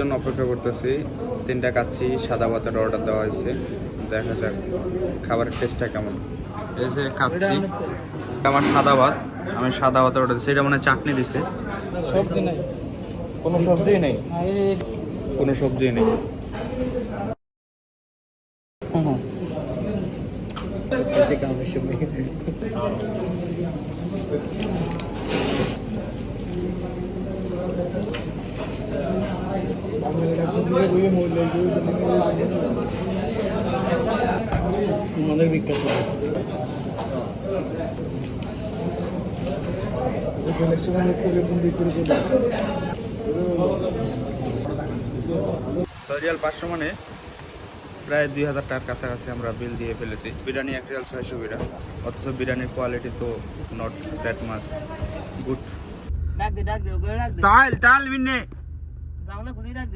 জন্য অপেক্ষা করতেছি। 3টা কাচ্ছি সাদা ভাতের অর্ডার দেওয়া হয়েছে, দেখা যাক খাবারের টেস্টটা কেমন। এই যে খাচ্ছি আমার সাদা ভাত, আমি সাদা ভাতের অর্ডার দিচ্ছি। এটা মানে চাটনি দিছে, সবজি নাই, কোনো সবজি নেই, কোনো সবজি নেই। আমাদের বিখ্যাত সরিয়াল 500 মানে প্রায় 2000 টাকার কাছাকাছি আমরা বিল দিয়ে ফেলেছি। বিরিয়ানি 1 রিয়াল 600 বিরা, অথচ বিরিয়ানির কোয়ালিটি তো নট দ্যাট মাচ গুড। ডাক দে তাল বিনে আমাদের খুলি ডাক দে।